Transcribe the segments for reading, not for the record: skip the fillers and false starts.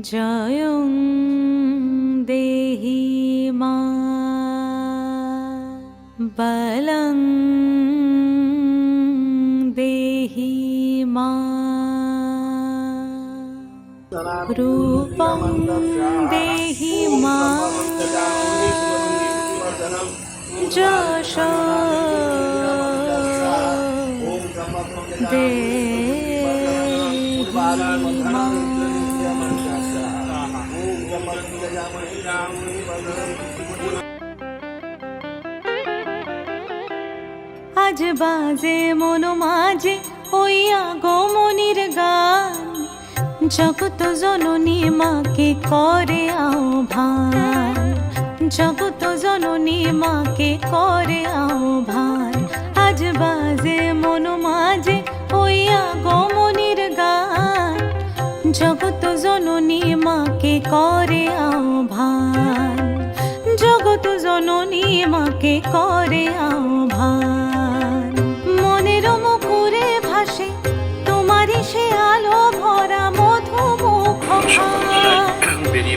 জয়ং দেহি মা বলং দেহি মা রূপং দেহি মা যশ দেহি মা। আজ বাজে মন মাঝে ওই আগমনির গান, জগত জননী মাকে করে আহ্বান, জগত জননী মাকে করে আহ্বান। আজ বাজে মন মাঝে ওই আগমনির গান, জগত জননী মাকে করে আহ্বান, জগত জননী মাকে করে আহ্বান। মনের মুখরে ভাসে তোমারই সে আলো ভরা মধুমুখ খান,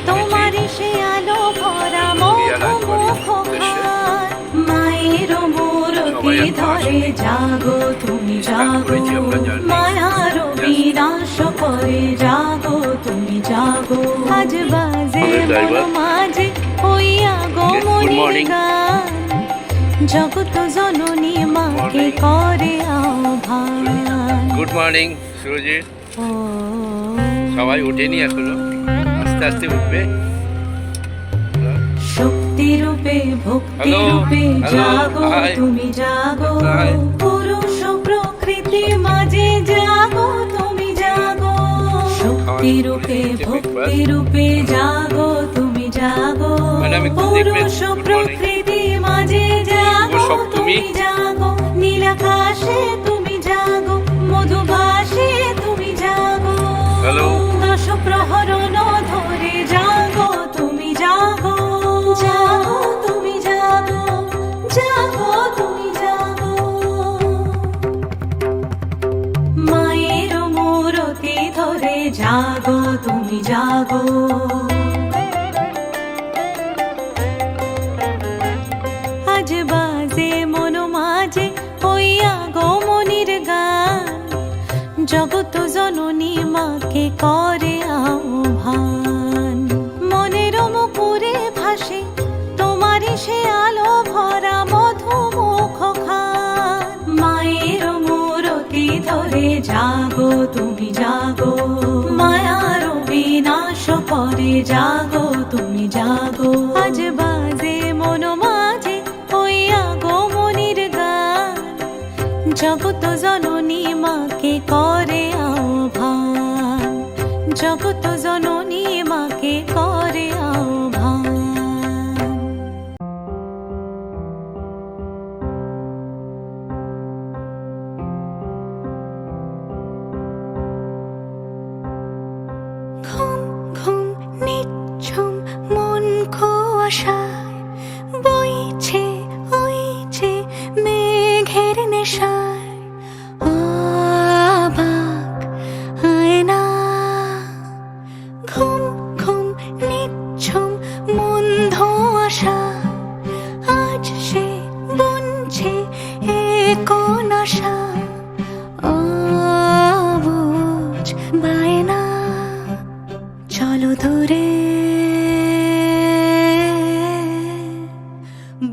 তোমারই সে আলো ভরা মধুমুখ খান। মায়ের মূরতি ধরে জাগো তুমি জাগো, মায়ার বিনাশ করে জাগো তুমি জাগো। আজ বাজে মন মাঝে ওই আগমনির গান, জগত জননী মাকে করে আহ্বান। Good morning Surajit. সবাই ওঠেনি এখনো, আস্তে আস্তে উঠবে। শক্তি রূপে ভক্তি রূপে জাগো তুমি জাগো, পুরুষ প্রকৃতি মাঝে জাগো তুমি জাগো। শক্তি রূপে ভক্তি রূপে জাগো তুমি জাগো, পুরুষ প্রকৃতি মাঝে জাগো তুমি জাগো। নীলাকাশে তুমি জাগো, মধুভাসে তুমি জাগো, দশ প্রহরণ ধরে জাগো তুমি জাগো, জাগো তুমি জাগো, জাগো তুমি জাগো। মায়ের মূরতি ধরে জাগো তুমি জাগো। আজ বাজে মন মাঝে ওই আগমনির গান, জগত জননী মাকে করে আহ্বান। মনের মুখরে ভাসে তোমারই সে আলো ভরা মধুমুখ খান। মায়ের মূরতি ধরে জাগো তুমি জাগো, মায়ার বিনাশ করে জাগো তুমি জাগো। আজ বাজে মন মাঝে ওই আগমনির গান, জগত জননী মাকে করে আহ্বান, জগত জননী মাকে করে আহ্বান। ঘুম ঘুম নিঝুম মন কুয়াশায় বইছে ওই যে মেঘের নেশায়। অবাক আয়না ঘুম ঘুম নিঝুম মন ধোঁয়াশা, আজ সে বুনছে এক আশা। অবুঝ বায়না চলো দূরে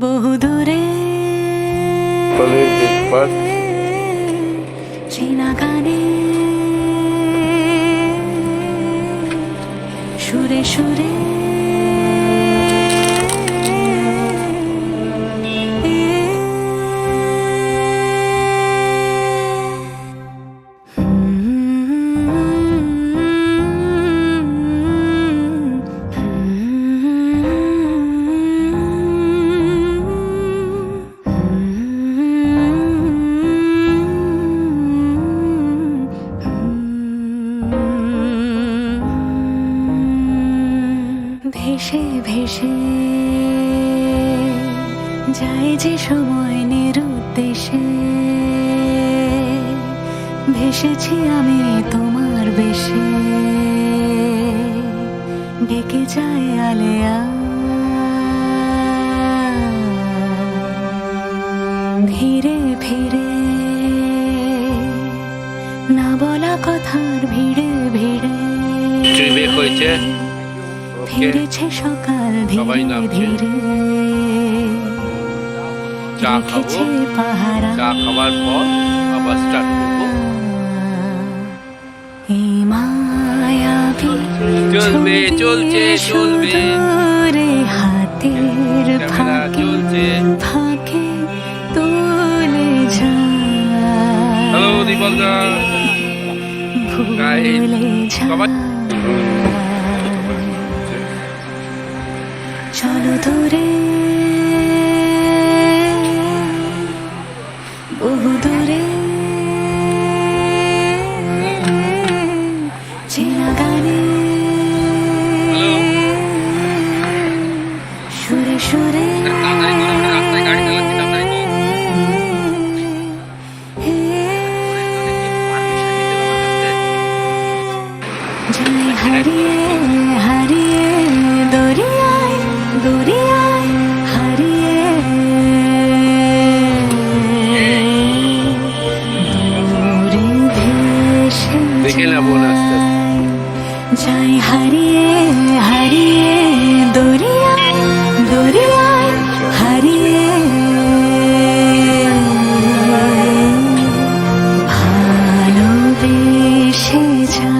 বহু দূরে, চেনা গানে সুরে সুরে। ভেসে ভেসে যায় যে সময় নিরুদ্দেশে, ভেসেছি আমি তোমার বেশে। একে যায় আলেয়া ধীরে ধীরে না বলা কথার ভিড়ে ভিড়ে ট্রিপে হয়েছে ফিরেছে সকাল সবাই ধীরে নামছে। ধীরে চা খাবো রেখেছে পাহারা চা খাবার পর আবার স্টার্ট করবো এই মায়াবী চলবে, চলছে, চলবে। সুদূরে হাতের ক্যামেরা ফাঁকে চলছে। ফাঁকে তুলে যায় হ্যালো দীপলদা Guys, ভুলে সবাই- যায় চলো দূরে বহু দূরে চেনা গানে সুরে সুরে যাই হারিয়ে হারিয়ে দরিয়ায় দরিয়ায় হারিয়ে দূরে ভেসে দেখে নেবো না আস্তে আস্তে। যাই হারিয়ে হারিয়ে দরিয়ায় দরিয়ায় হারিয়ে ভালোবেসে যাই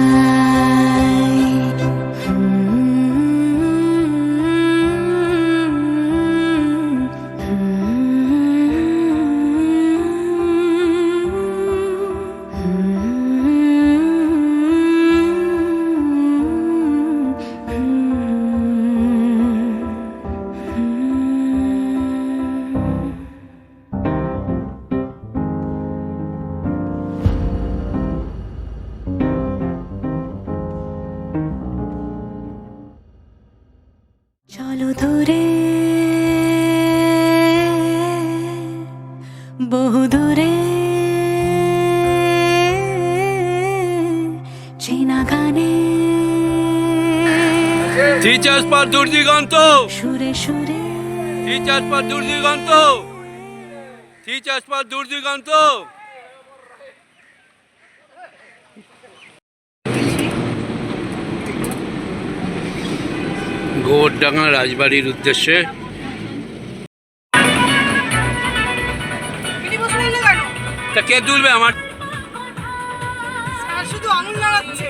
চলো দূরে বহু দূরে চেনা গানে টিচার্স পার দূর দিগন্ত সুরে সুরে টিচার্স পার দূর দিগন্ত টিচার্স পার দূর দিগন্ত গোবরডাঙ্গা রাজবাড়ির উদ্দেশ্যে তা কে তুলবে আমার আর শুধু আঙুল নাড়াচ্ছে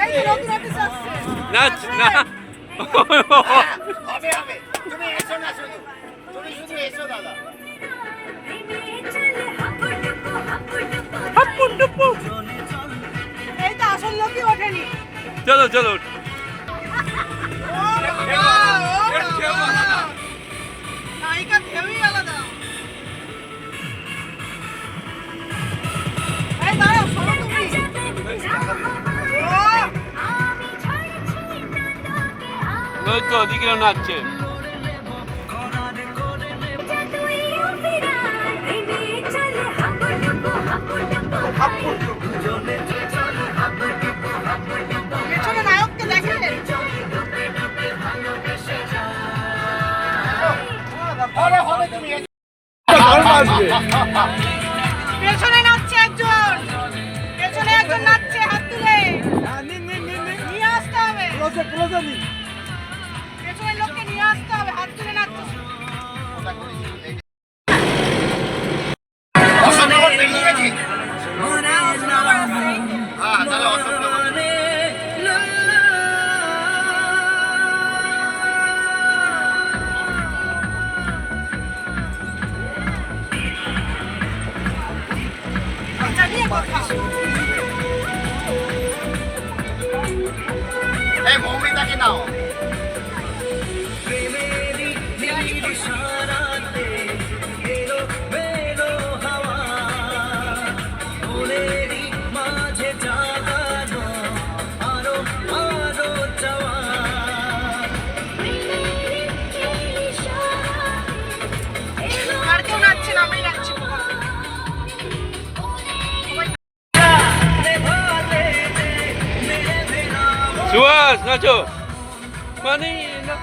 এই যে নতুন অফিস আসছে নাচ না হবে হবে তুমি এসো না শুধু তুমি শুধু এসো দাদা এই তো আসল লোকই ওঠেনি চলো চলো নায়িকা ঢেউই আলাদা এই দাঁড়াও শোনো তুমি ওই তো ওদিকেও নাচছে পেছনে নায়ককে দেখেন হবে হবে তুমি এসো পেছনে নাচছে একজন পেছনে একজন নাচছে হাত তুলে নিয়ে আসতে হবে পেছনের লোককে নিয়ে আসতে হবে হাত তুলে নাচছে অশোকনগর পেরিয়ে গেছি হ্যাঁ তাহলে অশোকনগর বাচ্চা নিয়ে কথা এই মৌমিতাকে নাও আর কেউ নাচছে না আমি নাচছি সুভাষ নাচো মানে না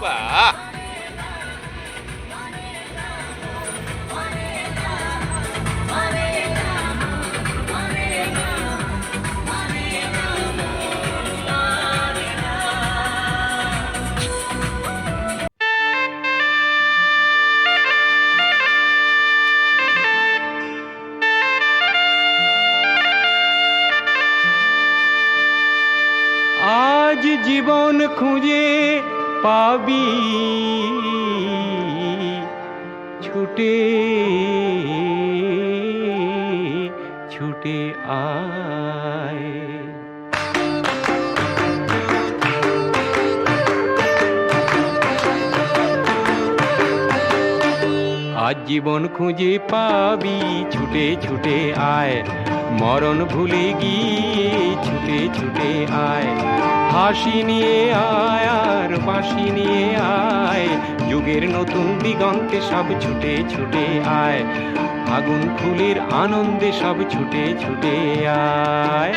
বাহ আজ জীবন খুঁজে পাবি ছুটে ছুটে আয় আজ জীবন খুঁজে পাবি ছুটে ছুটে আয় মরণ ভুলে গিয়ে ছুটে ছুটে আয় হাসি নিয়ে আয় আর বাঁশি নিয়ে আয় যুগের নতুন দিগন্তে সব ছুটে ছুটে আয় আগুন ফুলের আনন্দে সব ছুটে ছুটে আয়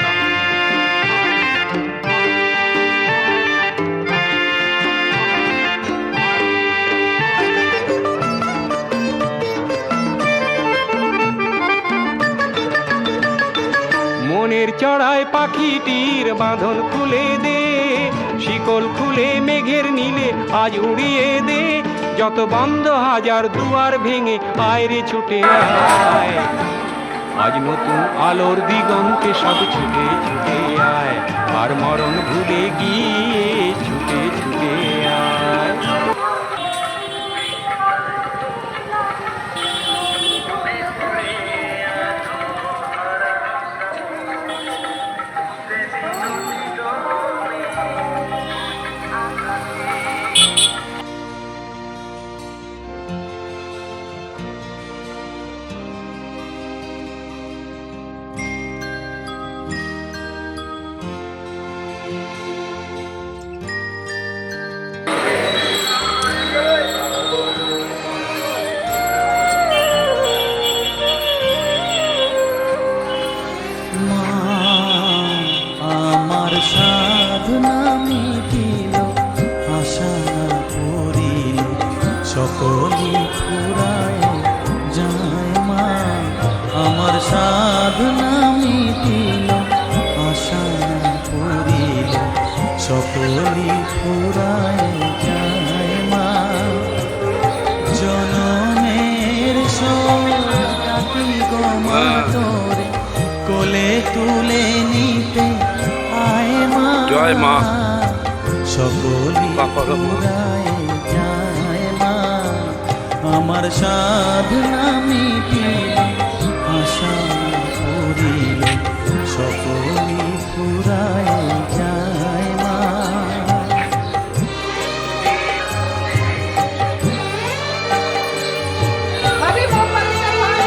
মনের চড়ায় পাখিটির বাঁধন খুলে দে শিকল খুলে মেঘের নীলে আজ উড়িয়ে দে যত বন্ধ হাজার দুয়ার ভেঙে আয়রে ছুটে আয় আজ নতুন আলোর দিগন্তে সব ছুটে ছুটে আয় আর মরণ ভুলে গিয়ে ছুটে ছুটে আয় আমার সাধনা মিটিল আশা করিল সকলি ফুরায় যায় মা আমার সাধনা মিটিল আশা করিল সকলি ফুরায় যায় মা জনমের সোনাকি গমা তোরে কোলে তুলে নিতে আয় মা জয় মা সকলি পুরায় যায় মা আমার সাধনা মিটিল আশা করিল সকলি পুরায় যায় মা ভাবি মোমবাতিটা ধরো।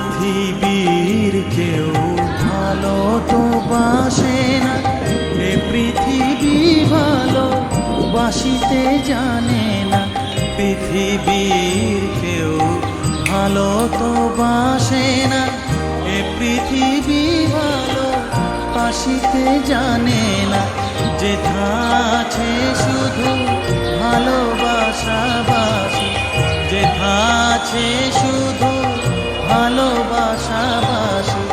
পৃথিবীর কেউ ভালো তো বাসে না এ পৃথিবী ভালো বাসিতে জানে না পৃথিবীর কেউ ভালো তো বাসে না এ পৃথিবী ভালো বাসিতে জানে না যেথা আছে শুধু ভালোবাসাবাসি যেথা আছে শুধু ভালোবাসাবাসি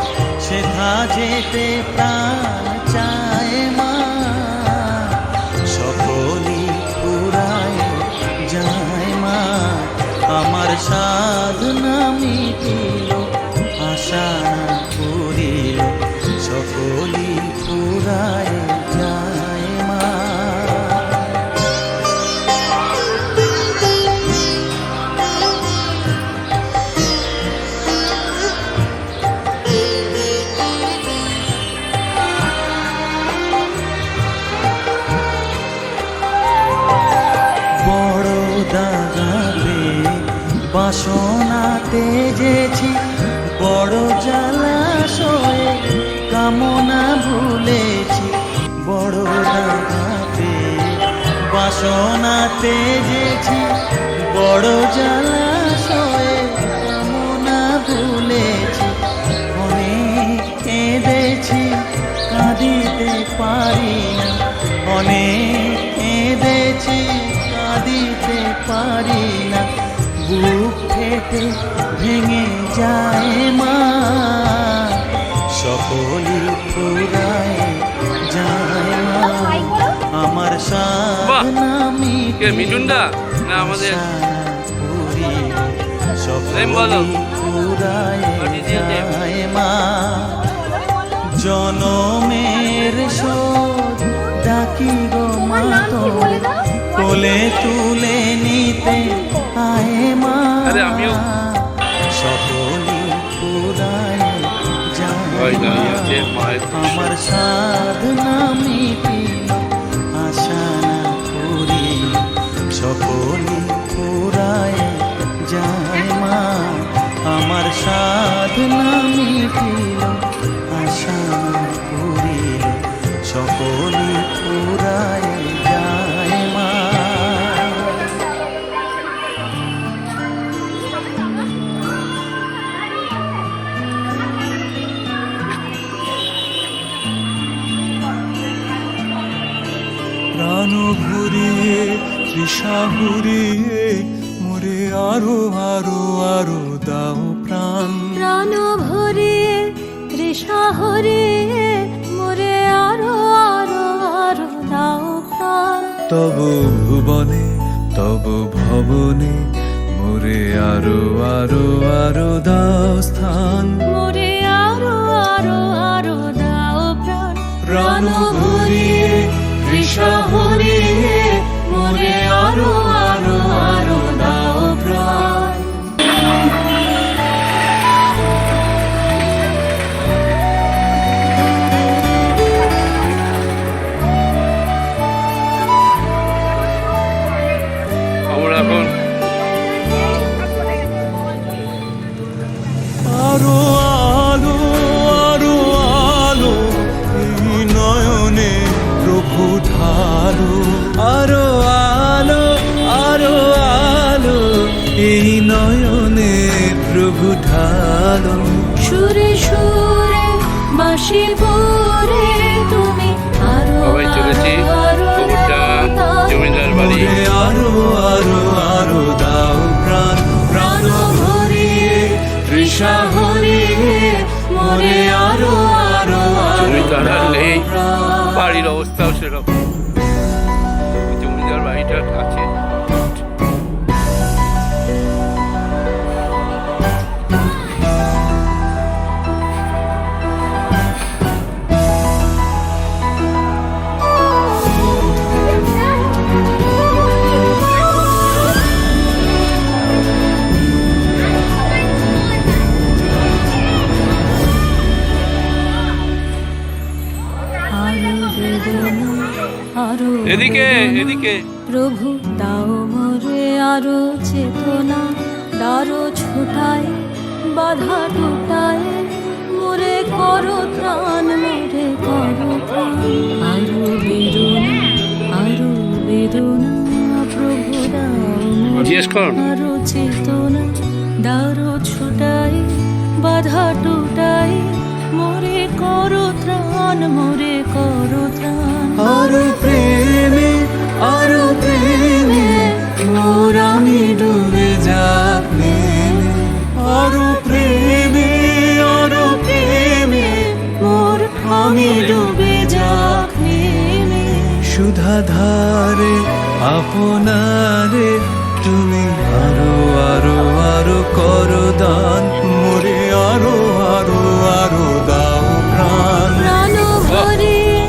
সেথা যেতে প্রাণ চায় মা সকলি পুরায় যায় মা আমার সাধনা মিটিল আশা করিল সকলি পুরায় যায় মা বড় দাগা বাসনাতে যেছি বড় জলাশয়ে, কামনা ভুলেছি বড় দাগাতে। বাসনাতে যেছি বড় জলাশয়ে, কামনা ভুলেছি অনেক কেঁদেছি কাঁদিতে পারি না, অনেক কেঁদেছি কাঁদিতে পারি না। বুক ফেটে ভেঙে যায় মা, সকলই ফুরায় যায় মা। আমার সাধনা কে মিঠুনদা না আমাদের সকলই ফুরায় যায় মা। জনমের শোধ ডাকি গো মা, কোলে তুলে নিতে আয় মা। আরে আমিও সকলই ফুরায় ওই যায় দাঁড়িয়ে মা। আছে মায়ের আমার সাধনা মিটিল, আশা না করিল, সকলই ফুরায় যায় মা। আমার সাধনা মিটিল, আশা না করিল, সকলই ফুরায় যায় মা। প্রাণ ভরিয়ে তৃষা ভরিয়ে মোরে আরো আরো আরো দাও প্রাণ। প্রাণ ভরিয়ে তৃষা হরিয়ে মোরে আরো আরো আরো দাও প্রাণ। তব ভুবনে তব ভবনে মোরে আরো আরো আরো দাও স্থান। মোরে আরো আরো আরো দাও প্রাণ। প্রাণ ভরিয়ে তৃষা হরিয়ে মোরে আরো আরো আরো দাও প্রাণ। আমরা এখন আরো আলো আরো আলো এই নয়নে প্রভু ঢালো। আরো আলো আরো আলো এই নয়নে প্রভু ঢালো। সুরে সুরে বাঁশি ভরে তুমি আরো সবাই চলেছি আরো গোবরডাঙ্গা জমিদার বাড়ি। মোরে আরো আরো আরো দাও প্রাণ। প্রাণ ভরিয়ে তৃষা হরিয়ে মোরে আরো আরো আরো জমিদার আর নেই, প্রাণ। বাড়ির অবস্থাও সেরকম। জমিদার বাড়িটা আছে। আরো বেদনা আরো এদিকে বেদনা। এদিকে প্রভু দাও মোরে আরো চেতনা, দারো ছোটায় বাধা টুটায় মোরে করো ত্রাণ, মোরে করো ত্রাণ। আরো বেদনা আরো বেদনা, প্রভু দাও জিজ্ঞেস করুন। মোরে আরো চেতনা, দারো ছোটায় বাধা টুটায় মোরে করো ত্রাণ, মোরে করো ত্রাণ। আরো প্রেমে আরো প্রেমে মোর আমি ডুবে যাক নেমে। আরো প্রেমে আরো প্রেমে মোর আমি ডুবে যাক নেমে। সুধা ধারে আপনারে তুমি আরো আরো আরো করো দান। মোরে আরো আরো আরো দাও প্রাণ। প্রাণ ভরিয়ে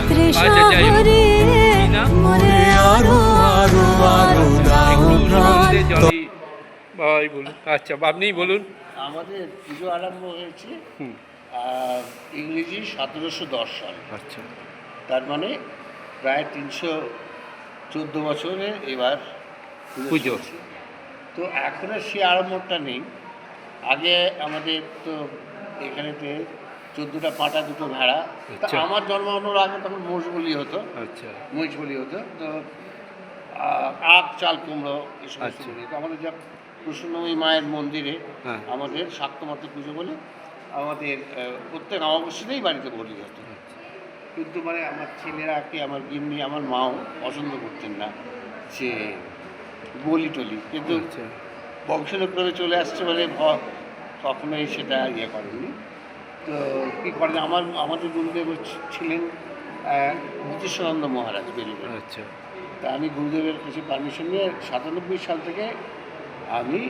তৃষা আচ্ছা, যাই হোক। ভরিয়ে কি না? মোরে আরো আরো আরো দাও একটু প্রাণ। সন্ধে জলই ভাই বলুন। আচ্ছা আপনিই বলুন। আমাদের পুজো আরম্ভ হয়েছে হুম। ইংরেজি 1710 সাল, আচ্ছা তার মানে প্রায় 314 বছরের এবার পুজো। চলছে। তো এখন আর সে আড়ম্বরটা নেই। আগে আমাদের তো এখানেতে 14টা পাটা 2টো ভেড়া। তা আচ্ছা। আমার জন্মানোর আগে তখন মোষ বলি হতো, আচ্ছা মহিষ বলি হতো। তো আখ চাল কুমড়ো এসব আচ্ছা। বলি হতো। আমাদের যা প্রসন্নময়ী মায়ের মন্দিরে হ্যাঁ। আমাদের শাক্তমাতা পুজো বলে আমাদের প্রত্যেক অমাবস্যাতেই বাড়িতে বলি হতো। কিন্তু মানে আমার ছেলেরা কি আমার গিন্নি আমার মাও পছন্দ করতেন না যে বলি টলি, কিন্তু আচ্ছা বংশানুক্রমে চলে আসছে বলে কখনোই সেটা ইয়ে করেননি। তো কী করেন আমাদের গুরুদেব ছিলেন নীতিশানন্দ মহারাজ বেলুড়ে। আচ্ছা তা আমি গুরুদেবের কাছে পারমিশন নিয়ে 97 সাল থেকে আমি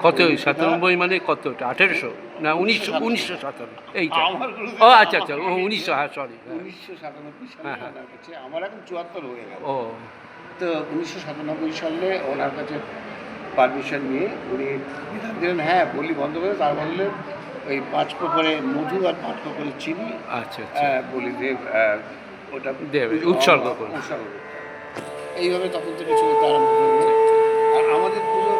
কত 97 মানে কত 1800 না 1957 এইটা? আমার গুরুদেব ও আচ্ছা আচ্ছা ও 1900 হ্যাঁ সরি 1997 সালে হ্যাঁ, হ্যাঁ। ওনার কাছে, আমার এখন 74 হয়ে গেল। ও তো 1997 সালে ওনার কাছে পারমিশন নিয়ে উনি বিধান দিলেন হ্যাঁ বলি বন্ধ করে, তার বদলে ওই 5 করে মধু আর 5 করে চিনি আচ্ছা আচ্ছা বলি দেব ওটা দেবে, উৎসর্গ করবে। উৎসর্গ করতে হবে। এইভাবে তখন থেকে চলতে আরম্ভ করবে। আর আমাদের পুজো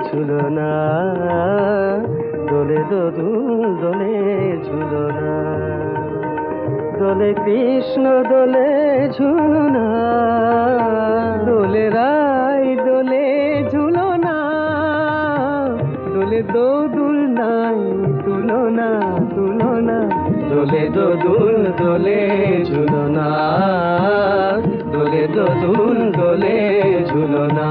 ঝুলনা, দোলে দোদুল দোলে ঝুলনা, দোলে কৃষ্ণ দোলে ঝুলনা, দোলে রাই দোলে ঝুলনা, দোলে দোদুল নাই তুলনা তুলনা, দোলে দোদুল দোলে ঝুলনা, দোলে দোদুল দোলে ঝুলনা।